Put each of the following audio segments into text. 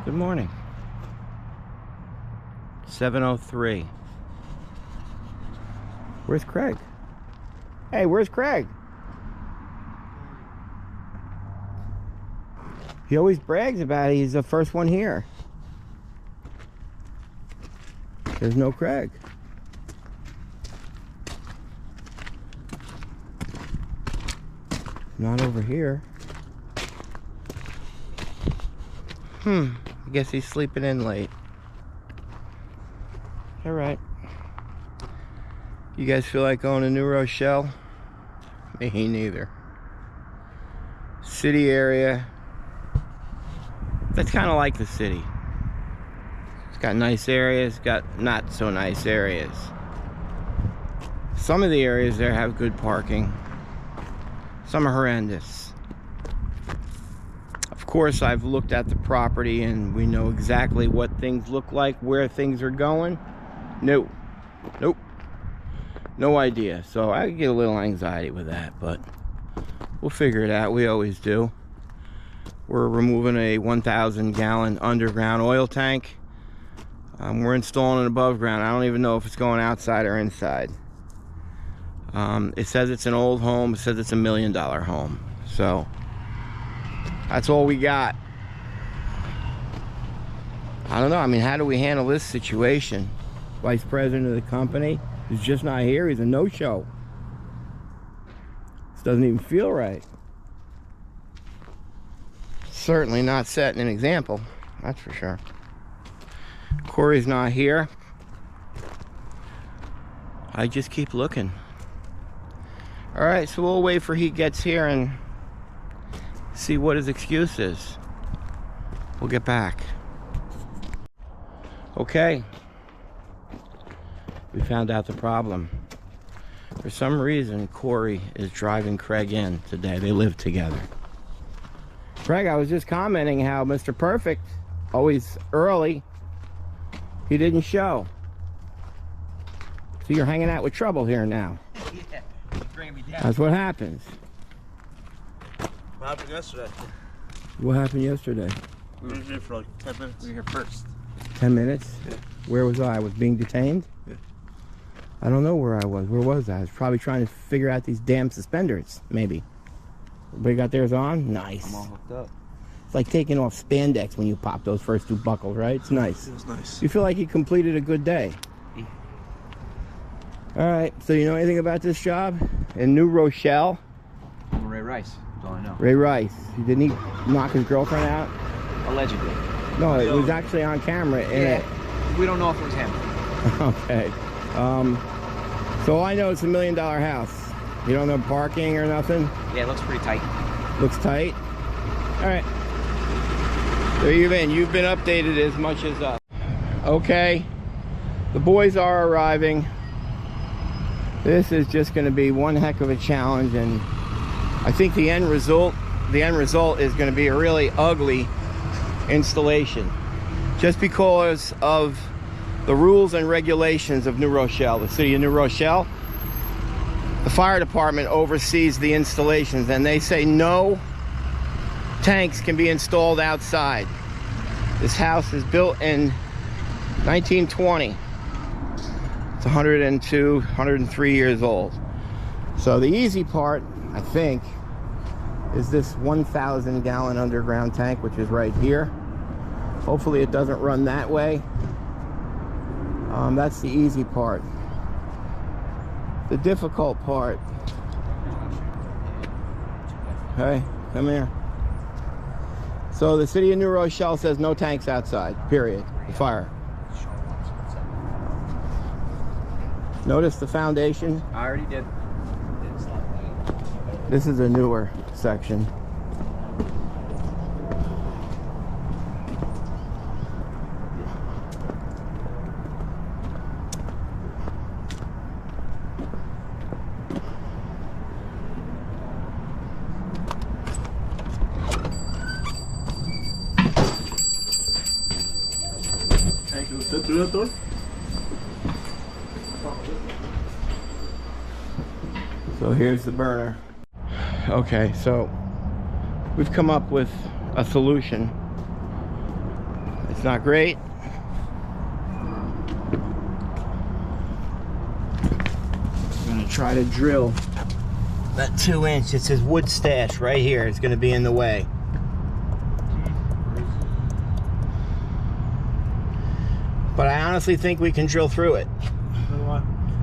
Good morning. 7:03. Where's Craig? Hey, where's Craig? He always brags about it. He's the first one here. There's no Craig. Not over here. I guess he's sleeping in late. All right. You guys feel like going to New Rochelle? Me neither. City area. That's kind of like the city. It's got nice areas, got not so nice areas. Some of the areas there have good parking. Some are horrendous. Of course, I've looked at the property and we know exactly what things look like, where things are going. Nope. No idea. So I get a little anxiety with that, but we'll figure it out. We always do. We're removing a 1,000 gallon underground oil tank. We're installing it above ground. I don't even know if it's going outside or inside. It says it's an old home. It says it's $1 million home. So that's all we got. I don't know. I mean, how do we handle this situation? Vice president of the company is just not here. He's a no-show. This doesn't even feel right. Certainly not setting an example. That's for sure. Corey's not here. I just keep looking. All right, so we'll wait for he gets here and see what his excuse is. We'll get back. Okay. We found out the problem. For some reason, Corey is driving Craig in today. They live together. Craig, I was just commenting how Mr. Perfect, always early, he didn't show. So you're hanging out with trouble here now. Yeah, he's bringing me down. That's what happens. What happened yesterday? What happened yesterday? We were here for like 10 minutes. We were here first. 10 minutes? Yeah. Where was I? I was being detained? Yeah. I don't know where I was. Where was I? I was probably trying to figure out these damn suspenders, maybe. Everybody got theirs on? Nice. I'm all hooked up. It's like taking off spandex when you pop those first two buckles, right? It's nice. It was nice. You feel like you completed a good day. Yeah. All right, so you know anything about this job? In New Rochelle? Ray Rice, that's all I know. Ray Rice. Didn't he knock his girlfriend out? Allegedly. No, it was actually on camera. We don't know if it was him. Okay. So all I know it's $1 million house. You don't know parking or nothing? Yeah, it looks pretty tight. Looks tight? All right. There you've been updated as much as us. Okay. The boys are arriving. This is just going to be one heck of a challenge, and I think the end result is going to be a really ugly installation. Just because of the rules and regulations of New Rochelle, the city of New Rochelle. The fire department oversees the installations, and they say no tanks can be installed outside. This house is built in 1920. It's 102, 103 years old. So the easy part, I think, is this 1,000 gallon underground tank, which is right here. Hopefully it doesn't run that way. That's the easy part. The difficult part. Hey, come here. So the city of New Rochelle says no tanks outside, period. The fire. Notice the foundation. I already did. This is a newer section. Fit through that door? So here's the burner. Okay, so we've come up with a solution. It's not great. I'm gonna try to drill that 2-inch. It says wood stash right here. It's gonna be in the way. But I honestly think we can drill through it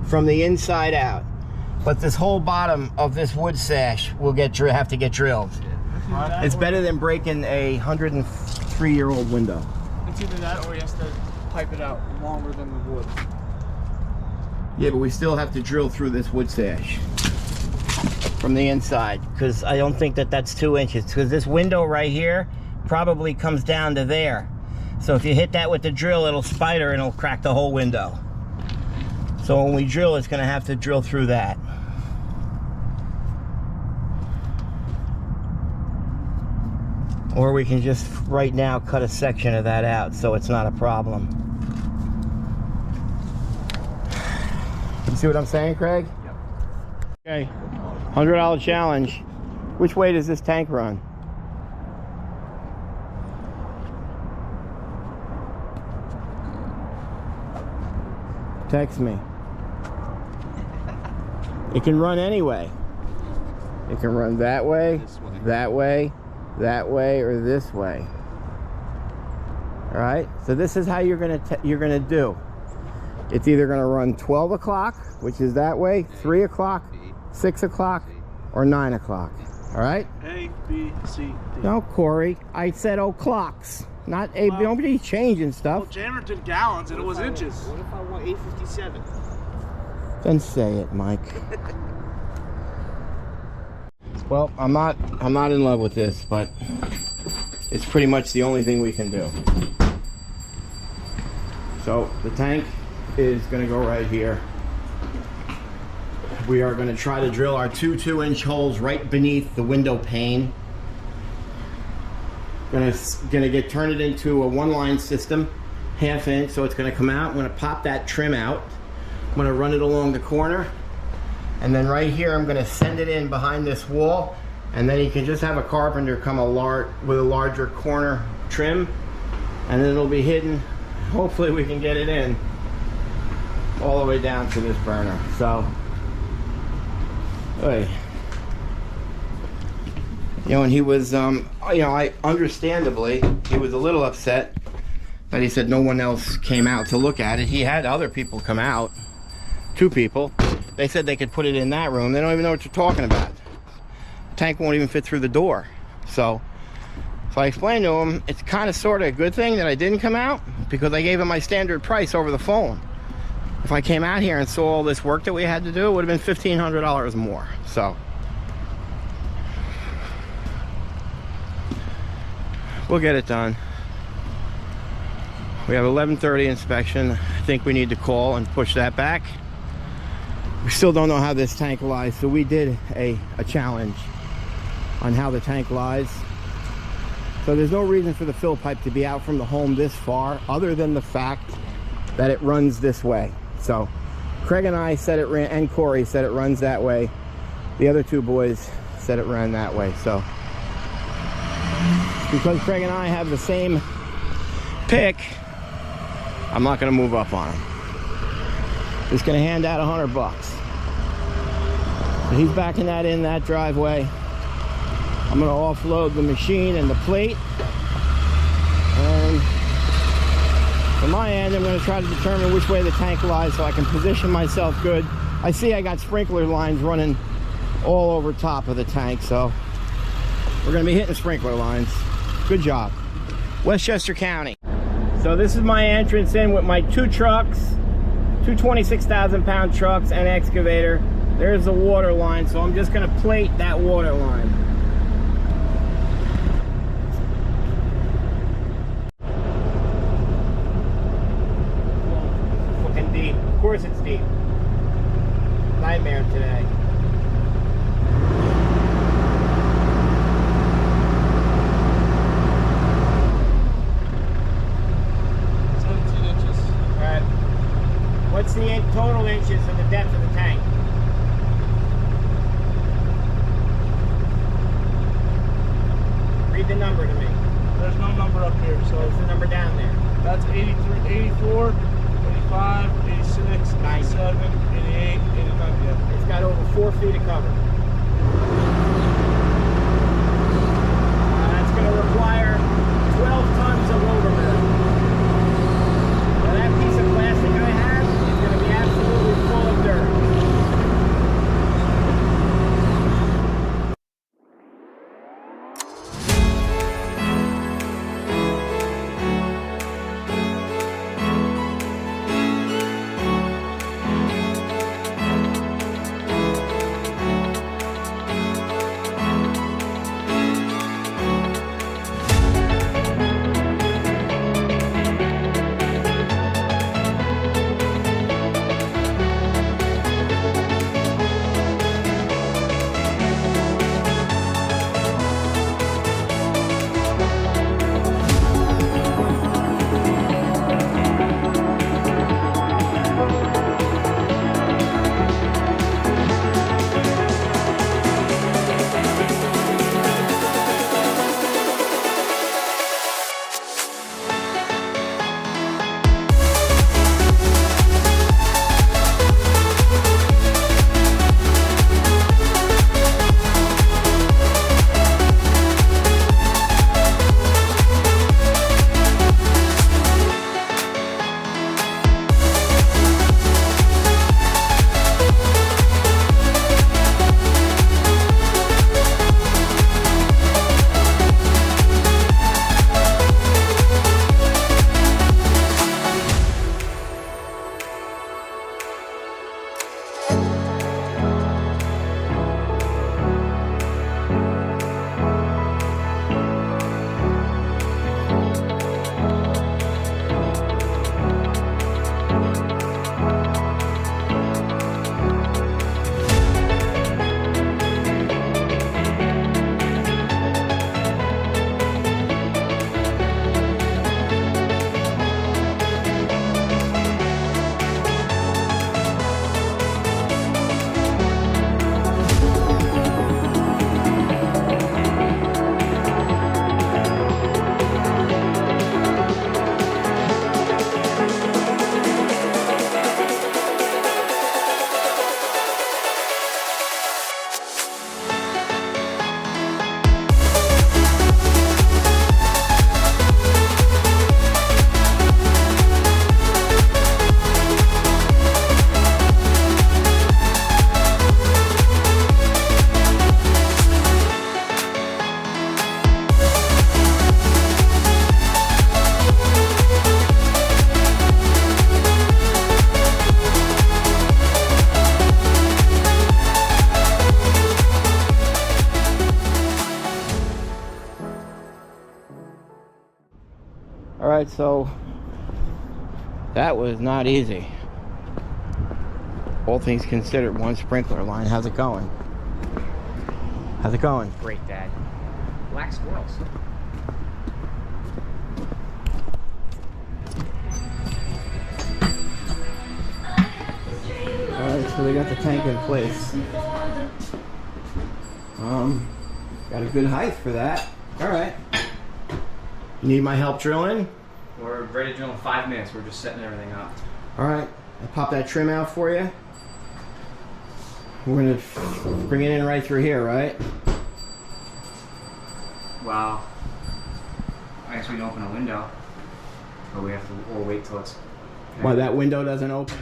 from the inside out. But this whole bottom of this wood sash will have to get drilled. It's better than breaking a 103-year-old window. It's either that or he has to pipe it out longer than the wood. Yeah, but we still have to drill through this wood sash from the inside, because I don't think that that's 2 inches, because this window right here probably comes down to there. So if you hit that with the drill, it'll spider and it'll crack the whole window. So when we drill, it's going to have to drill through that. Or we can just right now cut a section of that out so it's not a problem. You see what I'm saying, Craig? Yep. Okay, $100 challenge. Which way does this tank run? Text me. It can run anyway. It can run that way, that way, that way, or this way. All right. So this is how you're gonna do. It's either gonna run 12 o'clock, which is that way, 3 o'clock, 6 o'clock, or 9 o'clock. All right. A, B, C, D. No, Corey. I said o'clocks, not a. Wow. Nobody's changing stuff. Well, Jammer did gallons and it was inches. What if I want 857? Then say it, Mike. Well, I'm not in love with this, but it's pretty much the only thing we can do. So the tank is going to go right here. We are going to try to drill our two 2-inch holes right beneath the window pane. Gonna turn it into a 1-line system, 1/2 inch, so it's going to come out. I'm going to pop that trim out. I'm going to run it along the corner, and then right here I'm going to send it in behind this wall, and then you can just have a carpenter come with a larger corner trim, and then it'll be hidden. Hopefully we can get it in all the way down to this burner. So, hey. You know, and he was, understandably, he was a little upset that he said no one else came out to look at it. He had other people come out, 2 people. They said they could put it in that room. They don't even know what you're talking about. The tank won't even fit through the door. So I explained to him, it's kind of sort of a good thing that I didn't come out, because I gave him my standard price over the phone. If I came out here and saw all this work that we had to do, it would have been $1,500 more. So we'll get it done. We have 11:30 inspection. I think we need to call and push that back. We still don't know how this tank lies, so we did a challenge on how the tank lies. So there's no reason for the fill pipe to be out from the home this far, other than the fact that it runs this way. So Craig and I said it ran, and Corey said it runs that way. The other 2 boys said it ran that way. So because Craig and I have the same pick, I'm not going to move up on him. Just going to hand out $100. So he's backing that in that driveway. I'm going to offload the machine and the plate. And from my end, I'm going to try to determine which way the tank lies so I can position myself good. I see I got sprinkler lines running all over top of the tank, so we're going to be hitting sprinkler lines. Good job. Westchester County. So this is my entrance in with my 2 trucks, 2 26,000-pound trucks and excavator. There's the water line, so I'm just going to plate that water line. Looking deep. Of course it's deep. Nightmare today. What's the total inches of the depth of the tank? Read the number to me. There's no number up here, so What's the number down there? that's 83, 84, 85, 86, 87, 88, 89. Yeah. It's got over 4 feet of cover. That's going to require 12 tons of overburden. Now that piece of plastic I have is going to be absolutely full of dirt. All right, so that was not easy. All things considered, one sprinkler line. How's it going? How's it going? Great, Dad. Black squirrels. Alright, so they got the tank in place. Got a good height for that. Alright. You need my help drilling? We're ready to drill in 5 minutes. We're just setting everything up. Alright, I pop that trim out for you. We're gonna bring it in right through here, right? Wow. I guess we can open a window. But we have to, or wait till it's... Why that window doesn't open?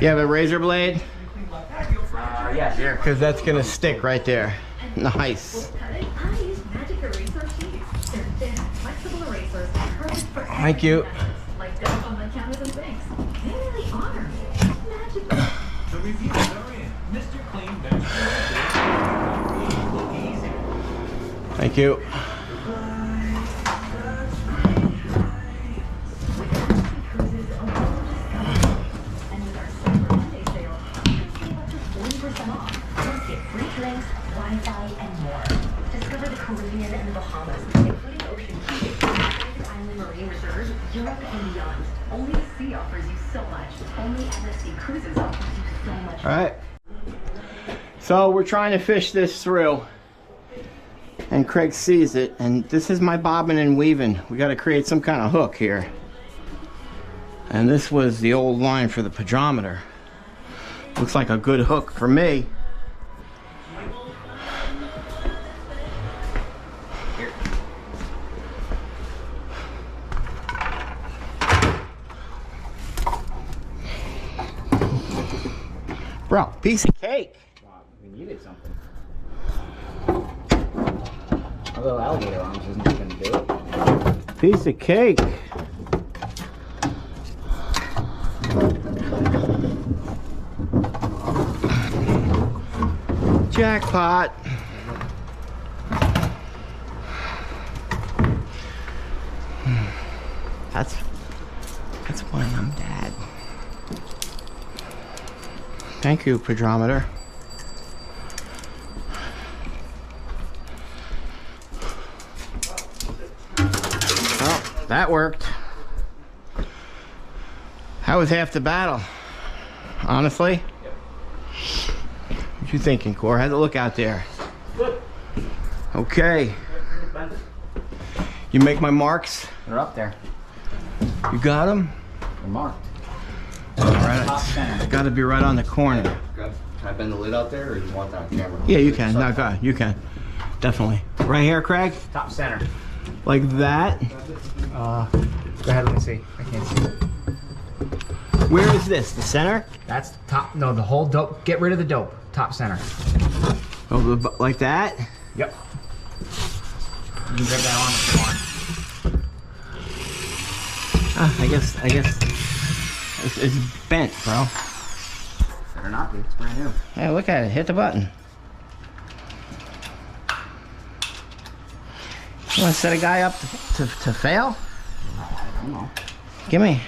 You have a razor blade? Yes. Here, because that's gonna stick right there. Nice. I use magic eraser sheets. They're thin, flexible erasers, perfect for Thank you. like those on my counters and sinks. They really are magical. The reviews are in. Mr. Clean Magic Easy. Thank you. Cruises and with our Cyber Monday sale, you can save up to 40% off. Plus get free drinks, Wi-Fi, and more. Discover the Caribbean and the Bahamas, including Ocean Keys, Private Island Marine Reserve, Europe, and beyond. Only the sea offers you so much. Only MSC Cruises offers you so much. All right. So we're trying to fish this through. And Craig sees it. And this is my bobbing and weaving. We got to create some kind of hook here. And this was the old line for the pedrometer. Looks like a good hook for me. Bro, piece of cake. Wow, we needed something. A little alligator arms isn't going to do it. Piece of cake. Jackpot. That's why I'm dad. Thank you, pedrometer. Well, that worked. That was half the battle. Honestly. What you thinking, Cor? How's it look out there? Good. Okay. You make my marks? They're up there. You got them? They're marked. All right. Top center. Got to be right on the corner. Good. Can I bend the lid out there, or you want that on camera? Yeah, you can. No, go ahead. You can. Definitely. Right here, Craig? Top center. Like that? Go ahead, let me see. I can't see. Where is this? The center? That's top. No, the whole dope. Get rid of the dope. Top center. Oh, like that? Yep. You can grab that on if you want. I guess it's bent, bro. Better not be. It's brand new. Hey, look at it. Hit the button. You want to set a guy up to fail? I don't know. Give me.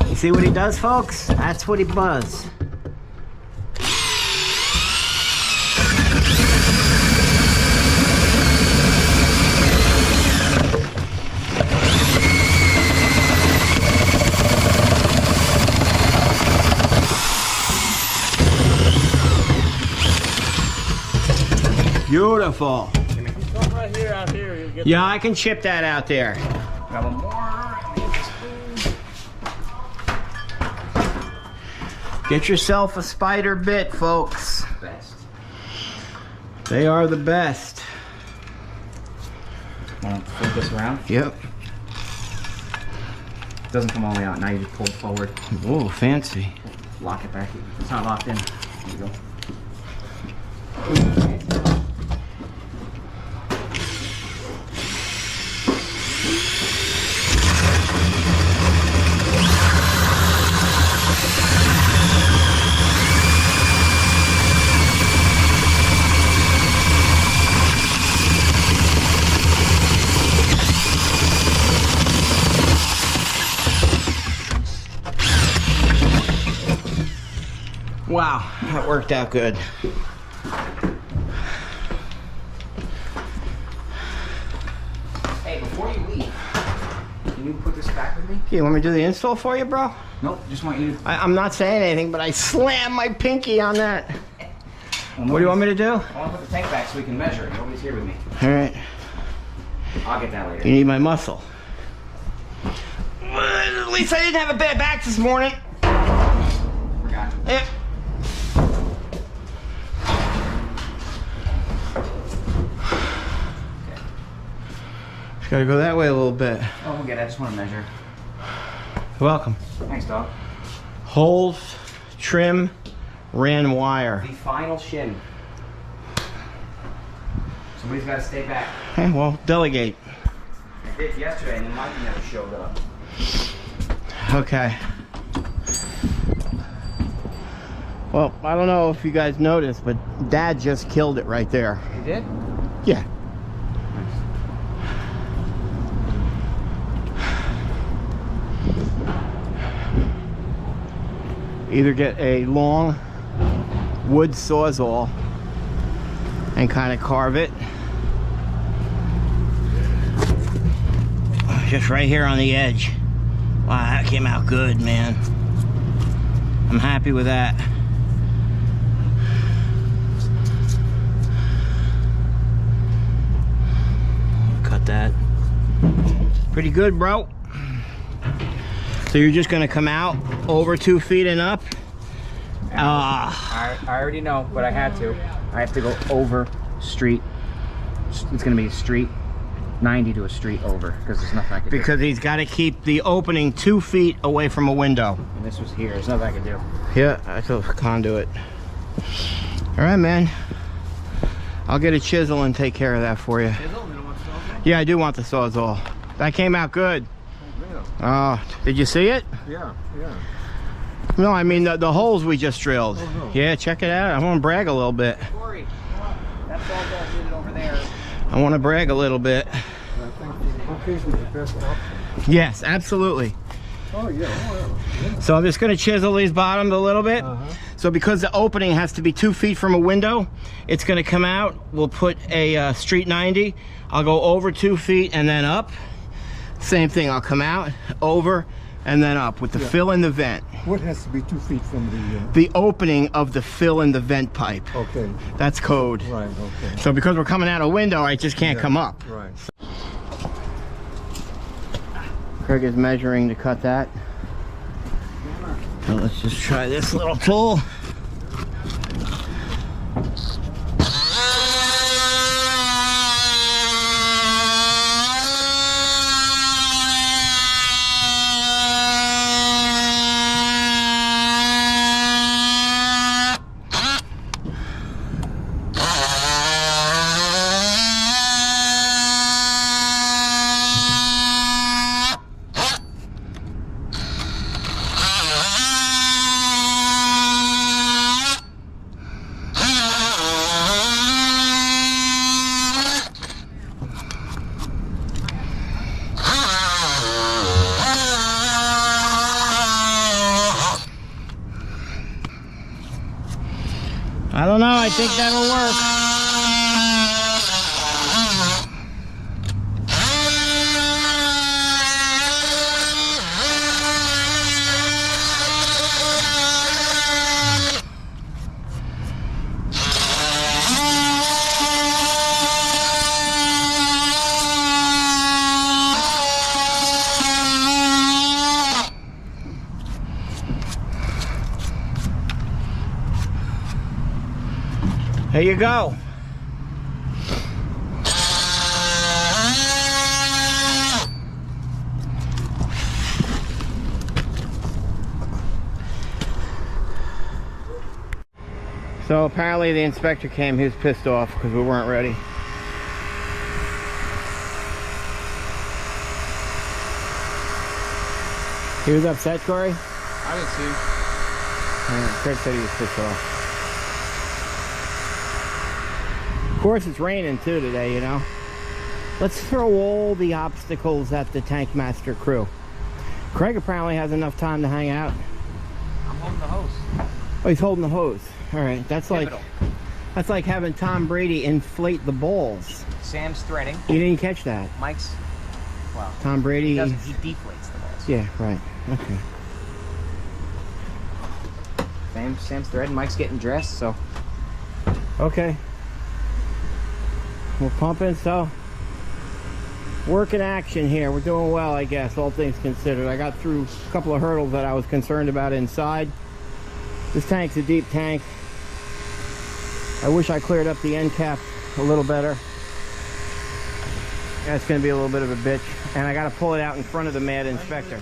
You see what he does, folks? That's what he does. Beautiful. Come right here, out here. You'll get Yeah, I can chip that out there. Grab one more. Get yourself a spider bit, folks. Best. They are the best. Want to flip this around? Yep. It doesn't come all the way out. Now you just pull it forward. Oh, fancy. Lock it back. It's not locked in. There you go. Wow, that worked out good. Hey, before you leave, can you put this back with me? You want me to do the install for you, bro? Nope, just want you to... I'm not saying anything, but I slammed my pinky on that. What do you want me to do? I want to put the tank back so we can measure it. Nobody's here with me. All right. I'll get that later. You need my muscle. At least I didn't have a bad back this morning. Forgot. Yeah. Just gotta go that way a little bit. Oh, we'll get it. I just want to measure. You're welcome. Thanks, dog. Holes, trim, ran wire. The final shin. Somebody's got to stay back. Okay, well, delegate. I did yesterday, and then Mikey never showed up. Okay. Well, I don't know if you guys noticed, but Dad just killed it right there. You did? Yeah. Either get a long wood sawzall and kind of carve it. Just right here on the edge. Wow, that came out good, man. I'm happy with that. Cut that. Pretty good, bro. So you're just gonna come out over 2 feet and up? I already know, but I had to. I have to go over street. It's gonna be a street 90 to a street over because there's nothing I can do. Because he's got to keep the opening 2 feet away from a window. And this was here. There's nothing I can do. Yeah, I took conduit. All right, man. I'll get a chisel and take care of that for you. Chisel? You don't want sawzall? Yeah, I do want the sawzall. That came out good. Oh, did you see it? Yeah, yeah. No, I mean the holes we just drilled. Oh, no. Yeah, check it out. I want to brag a little bit. Corey, that's all that did it over there. I want to brag a little bit. I think the location is the best option. Yes, absolutely. Oh, yeah, whatever. So I'm just going to chisel these bottoms a little bit. So because the opening has to be 2 feet from a window, it's going to come out. We'll put a street 90. I'll go over 2 feet and then up. Same thing, I'll come out, over, and then up with the fill in the vent. What has to be 2 feet from the... The opening of the fill in the vent pipe. Okay, That's code. right, okay. So because we're coming out a window, I just can't come up. Right. Craig is measuring to cut that. So let's just try this little tool. I don't know, I think that'll work. There you go. So apparently the inspector came, he was pissed off because we weren't ready. He was upset, Corey? I didn't see. Craig said he was pissed off. Of course it's raining too today, you know. Let's throw all the obstacles at the Tank Master crew. Craig apparently has enough time to hang out. I'm holding the hose. Oh, he's holding the hose. All right, that's Pivotal. like having Tom Brady inflate the balls. Sam's threading. You didn't catch that. Mike's, well, Tom Brady. he deflates the balls. Yeah, right. Okay. Sam's threading. Mike's getting dressed, so. Okay. We're pumping, so work in action here. We're doing well, I guess, all things considered. I got through a couple of hurdles that I was concerned about inside. This tank's a deep tank. I wish I cleared up the end cap a little better. That's gonna be a little bit of a bitch. And I gotta pull it out in front of the mad inspector.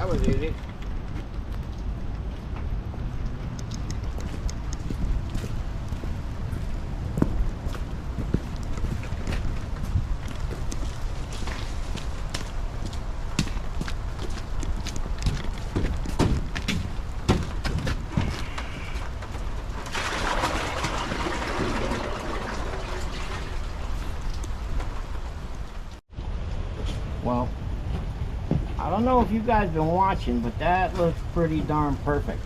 That was easy. Well, I don't know if you guys been watching, but that looks pretty darn perfect.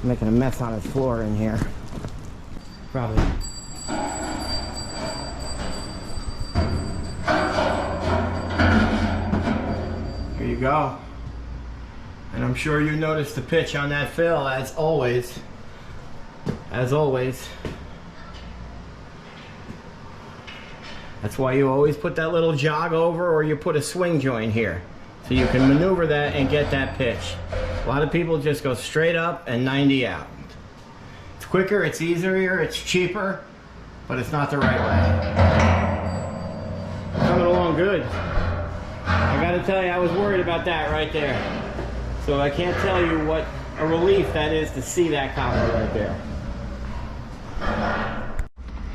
Making a mess on his floor in here. Probably. Here you go. And I'm sure you noticed the pitch on that fill, as always. As always. That's why you always put that little jog over, or you put a swing joint here. So you can maneuver that and get that pitch. A lot of people just go straight up and 90 out. It's quicker, it's easier, it's cheaper, but it's not the right way. Coming along good. I gotta tell you, I was worried about that right there. So I can't tell you what a relief that is to see that collar right there.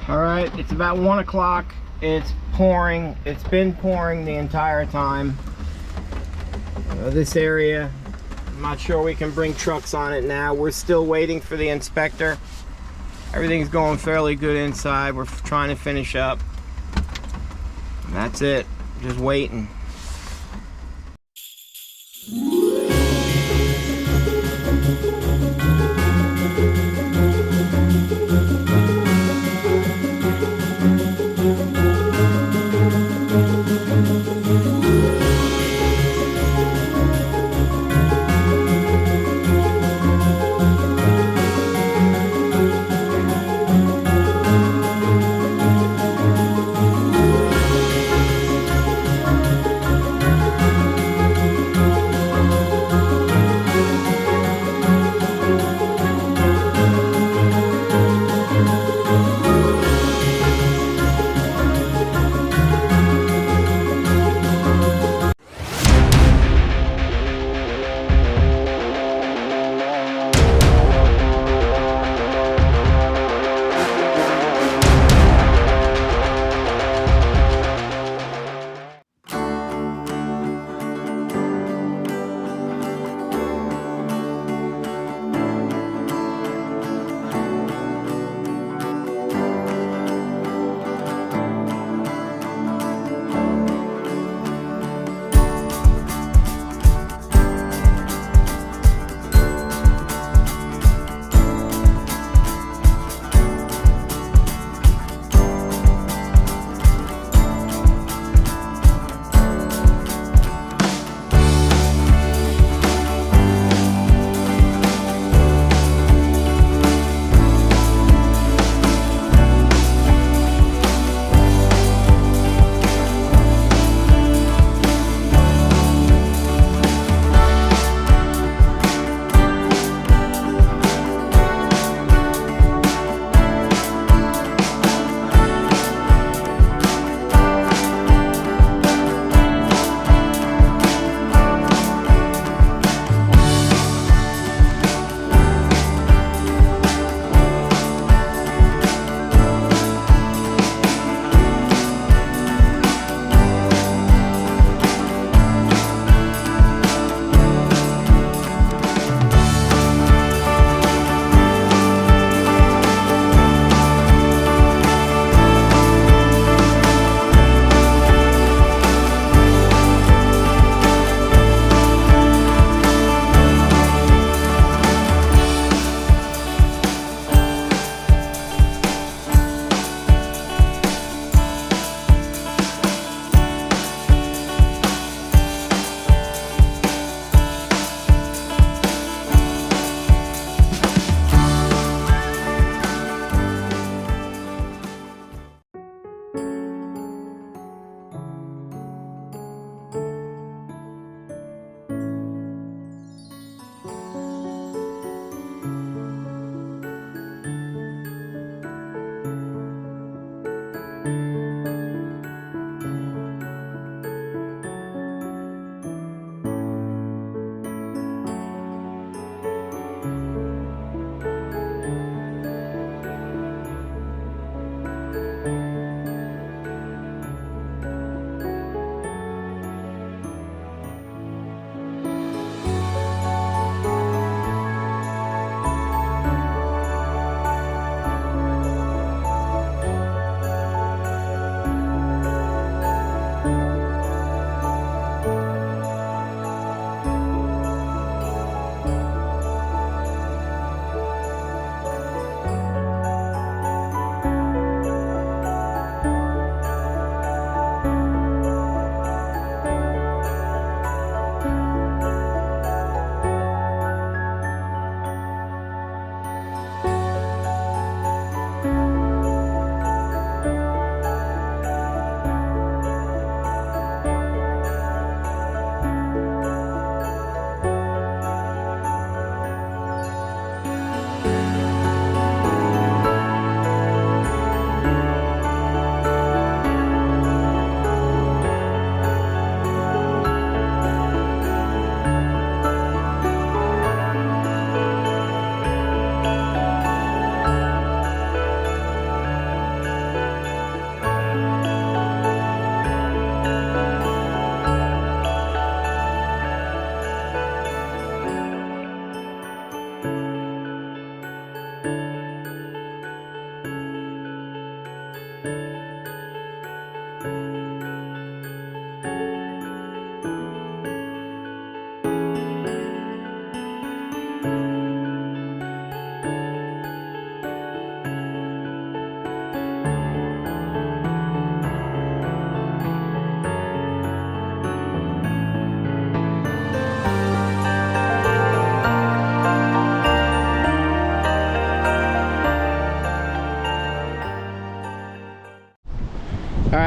Alright, it's about 1 o'clock. It's pouring. It's been pouring the entire time. This area, I'm not sure we can bring trucks on it now. We're still waiting for the inspector. Everything's going fairly good inside. We're trying to finish up. And that's it. Just waiting.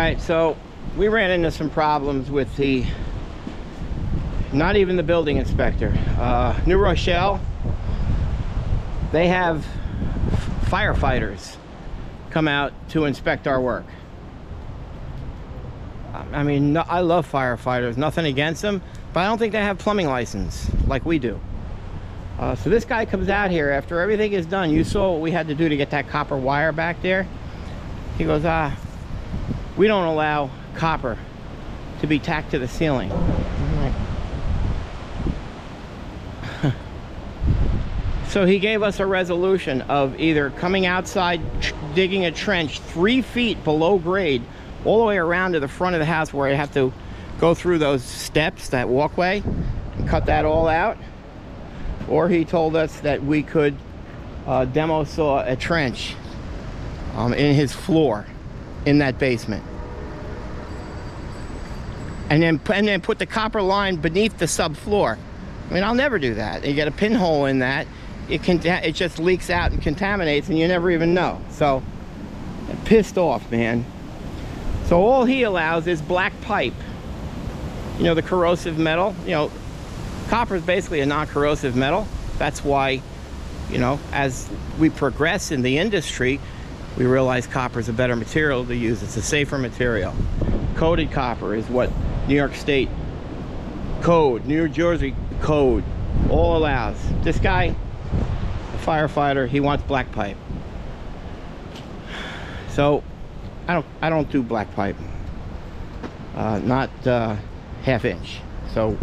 right, so we ran into some problems with the, not even the building inspector. New Rochelle, they have firefighters come out to inspect our work. I mean, I love firefighters, nothing against them, but I don't think they have plumbing license like we do. So this guy comes out here after everything is done. You saw what we had to do to get that copper wire back there. He goes, we don't allow copper to be tacked to the ceiling. I'm like, so he gave us a resolution of either coming outside, digging a trench 3 feet below grade, all the way around to the front of the house where I have to go through those steps, that walkway, and cut that all out. Or he told us that we could demo saw a trench in his floor in that basement. And then put the copper line beneath the subfloor. I mean, I'll never do that. You get a pinhole in that, it just leaks out and contaminates, and you never even know. So, pissed off, man. So all he allows is black pipe. You know, the corrosive metal. You know, copper is basically a non-corrosive metal. That's why, you know, as we progress in the industry, we realize copper is a better material to use. It's a safer material. Coated copper is what New York State code, New Jersey code, all allows. This guy, a firefighter, he wants black pipe. So I don't do black pipe, not half inch. So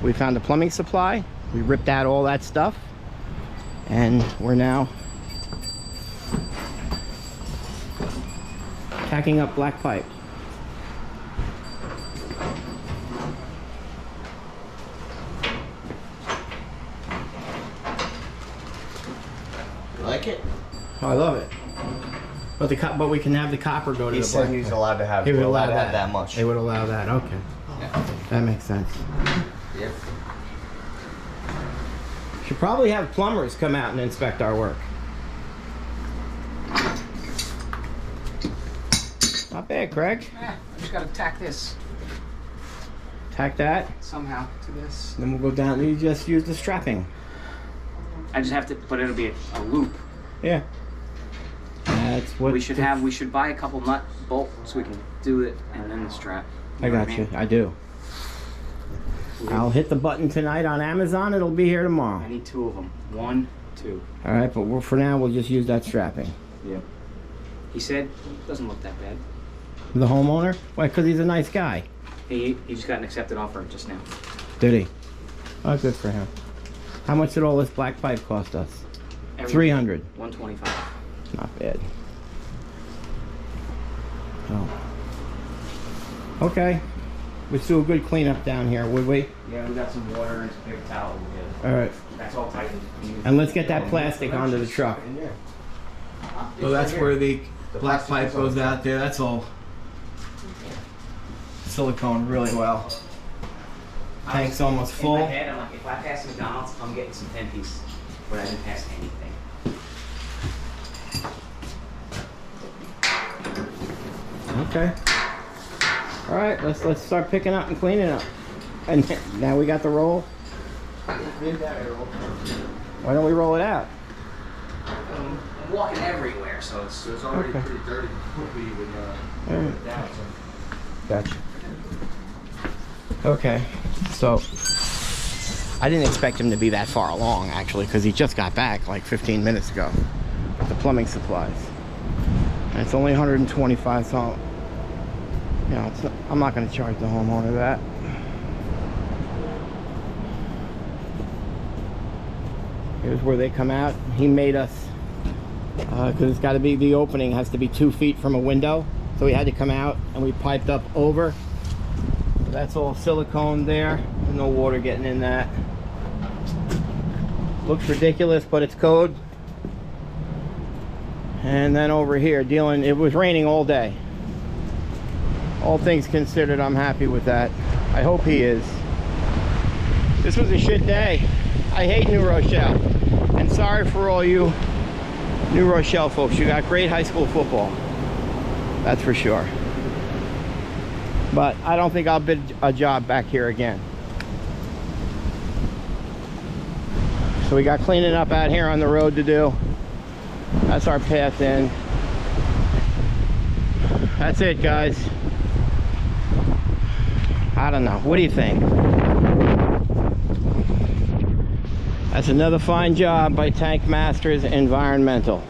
we found a plumbing supply, we ripped out all that stuff, and we're now tacking up black pipe. You like it? Oh, I love it. But we can have the copper go to He the said black. he's allowed to have. He would We're allowed allow to have that much. They would allow that. Okay, Yeah. that makes sense. Yep. Should probably have plumbers come out and inspect our work. Not bad, Craig. I just gotta tack this Tack that. somehow to this. Then we'll go down. You just use the strapping. I just have to, but it'll be a loop. Yeah. That's what We should buy a couple nut bolts so we can do it, and then the strap. I know what got you. mean? I do. I'll hit the button tonight on Amazon. It'll be here tomorrow. I need 2 of them. 1, 2. All right, but for now, we'll just use that strapping. Yeah. He said it doesn't look that bad. The homeowner? Why? Because he's a nice guy. He just got an accepted offer just now. Did he? Oh, good for him. How much did all this black pipe cost us? Everything, $300. $125. Not bad. Oh. Okay. Let's do a good cleanup down here, would we? Yeah, we got some water and some paper towel. All right. That's all tightened. And let's get that plastic onto the truck. So that's where the black pipe goes out there. That's all silicone really well. Tank's almost In full. my head, I'm like, if I pass McDonald's, I'm getting some 10-piece. But I didn't pass anything. Okay. All right, let's start picking up and cleaning up. And now we got the roll. Why don't we roll it out? I'm walking everywhere, so it's already Okay. pretty dirty before we even All right. put it down. Gotcha. Okay, so I didn't expect him to be that far along actually, because he just got back like 15 minutes ago with the plumbing supplies. And it's only 125, so you know, I'm not going to charge the homeowner that. Here's where they come out. He made us, because it's got to be, the opening has to be 2 feet from a window. So we had to come out and we piped up over. That's all silicone there. There's no water getting in that. Looks ridiculous, but it's code. And then over here, it was raining all day. All things considered, I'm happy with that. I hope he is. This was a shit day. I hate New Rochelle. And sorry for all you New Rochelle folks. You got great high school football. That's for sure. But I don't think I'll bid a job back here again. So we got cleaning up out here on the road to do. That's our path in. That's it, guys. I don't know. What do you think? That's another fine job by Tank Masters Environmental.